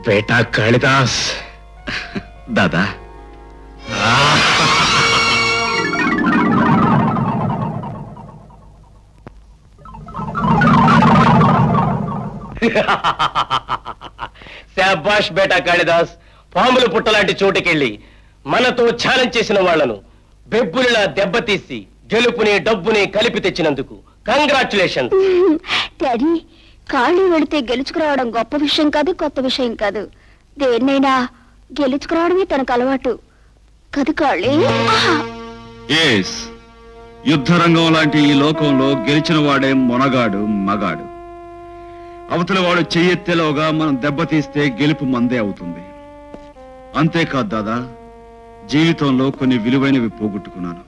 బేటా కాళిదాస్ దాదా శాబాష్ బేటా కాళిదాస్. పాములు పుట్టలాంటి చోటుకెళ్ళి మనతో ఛాలెంజ్ చేసిన వాళ్లను బెబ్బులిలా దెబ్బతీసి గెలుపుని డబ్బుని కలిపి తెచ్చినందుకు కంగ్రాచులేషన్. డాడీ, కాళ్ళు వెళితే గెలుచుకురావడం గొప్ప విషయం కాదు, కొత్త విషయం కాదు. దేన్నైనా గెలుచుకురావడమే తనకు అలవాటు కదు కాళ్ళే. యుద్ధరంగం లాంటి ఈ లోకంలో గెలిచిన వాడే మొనగాడు మగాడు. అవతల వాడు చెయ్యెత్తేలోగా మనం దెబ్బతీస్తే గెలుపు మందే అవుతుంది. అంతేకాదు దాదా, జీవితంలో కొన్ని విలువైనవి పోగొట్టుకున్నాను.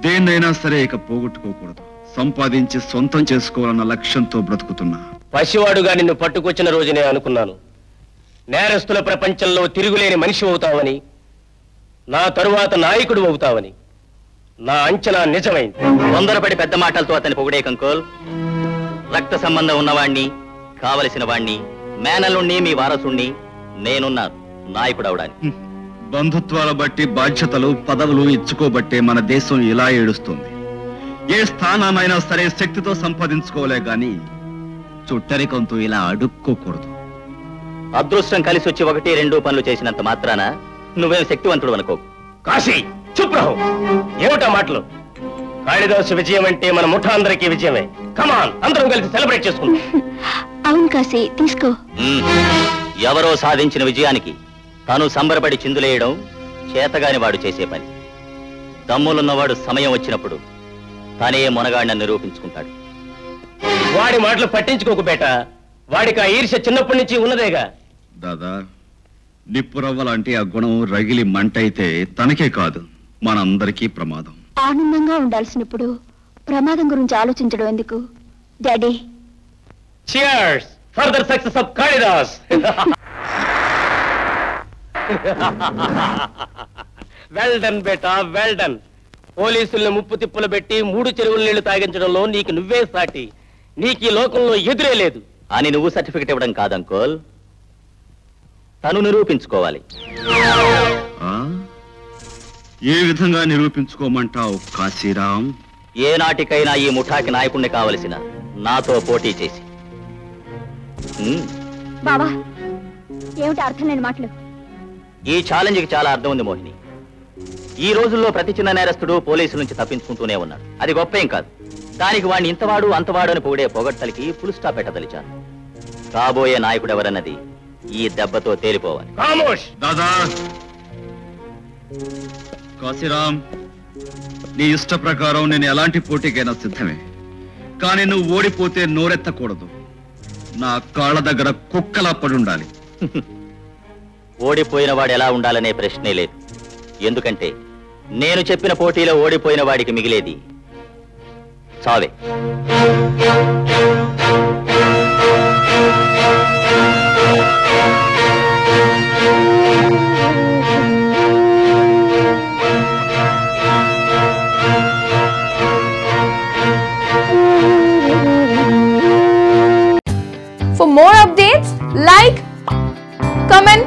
దేన్నైనా సరే ఇక పోగొట్టుకోకూడదు. సంపాదించి సొంతం చేసుకోవాలన్న లక్ష్యంతో బ్రతుకుతున్నా. పసివాడుగా నిన్ను పట్టుకొచ్చిన రోజునే అనుకున్నాను నేరస్తుల ప్రపంచంలో తిరుగులేని మనిషి అవుతావని, నా తరువాత నాయకుడు అవుతావని. నా అంచనా నిజమైంది. తొందరపడి పెద్ద మాటలతో అతని పొగిడే కంకోల్. రక్త సంబంధం ఉన్నవాణ్ణి, కావలసిన వాణ్ణి, మేనలుణ్ణి, మీ వారసుణ్ణి నేనున్నాను నాయకుడు అవడానికి. బంధుత్వాల బట్టి బాధ్యతలు పదవులు ఇచ్చుకోబట్టే మన దేశం ఇలా ఏడుస్తుంది. ఏ స్థానాన్నైనా సరే శక్తితో సంపాదించుకోలే గాని చుట్టరికంతో ఇలా అడుక్కోకూడదు. అదృష్టం కలిసి వచ్చి 1-2 పనులు చేసినంత మాత్రాన నువ్వేం శక్తివంతుడు అనుకో. కాశీ చుప్రహు, ఏమిటా మాటలు? కాళిదాసు విజయం అంటే మన ముఠా అందరికీ విజయమే. కమాన్, అందరం కలిసి సెలబ్రేట్ చేసుకుందాం. అవును కాశీ, తీసుకో. ఎవరో సాధించిన విజయానికి తను సంబరపడి చిందులేయడం చేతగాని వాడు చేసే పని. దమ్ములున్నవాడు సమయం వచ్చినప్పుడు తనే మొనగాడిని నిరూపించుకుంటాడు. వాడి మాటలు పట్టించుకోకు బేట. వాడికి ఆ ఈర్ష్య చిన్నప్పటి నుంచి ఉన్నదేగా. దాదా, నిప్పురవ్వ లాంటి ఆ గుణం రగిలి మంటైతే తనకే కాదు మనందరికీ ప్రమాదం. ఆనందంగా ఉండాల్సినప్పుడు ప్రమాదం గురించి ఆలోచించడం ఎందుకు daddy? Cheers for the success of Kalidas. Well done beta, well done. పోలీసుల్ని ముప్పు తిప్పులు పెట్టి 3 చెరువుల నీళ్లు తాగించడంలో నీకు నువ్వే సాటి. నీకు ఈ లోకంలో ఎదురే లేదు అని నువ్వు సర్టిఫికెట్ ఇవ్వడం కాదంకోల్, తను నిరూపించుకోవాలి. ఏ విధంగా నిరూపించుకోమంటావు కాశీరాం? ఏ నాటికైనా ఈ ముఠాకి నాయకుణ్ణి కావలసిన నాతో పోటీ చేసి. బాబా, ఏమిటి అర్థం లేని మాటలు? ఈ ఛాలెంజ్కి చాలా అర్థం ఉంది మోహిని. ఈ రోజుల్లో ప్రతి చిన్న నేరస్తుడు పోలీసుల నుంచి తప్పించుకుంటూనే ఉన్నాడు. అది గొప్పేం కాదు. దానికి వాడిని ఇంతవాడు అంతవాడు అని పొగిడే పొగడ్తలకి ఫుల్ స్టాప్ పెట్టదలిచాను. కాబోయే నాయకుడు ఎవరన్నది ఈ దెబ్బతో తేలిపోవాలి. దాదా, కాశీరాం, నీ ఇష్ట ప్రకారం నేను ఎలాంటి పోటీకైనా సిద్ధమే. కానీ నువ్వు ఓడిపోతే నోరెత్తకూడదు. నా కాళ్ళ దగ్గర కుక్కలా పడుండాలి. ఓడిపోయిన వాడు ఎలా ఉండాలనే ప్రశ్నే లేదు. ఎందుకంటే నేను చెప్పిన పోటీలో ఓడిపోయిన వాడికి మిగిలేది చావే. For more updates, like, comment,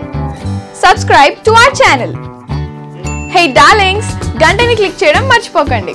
subscribe to our channel. Hey darlings, గంటని click చేయడం మర్చిపోకండి.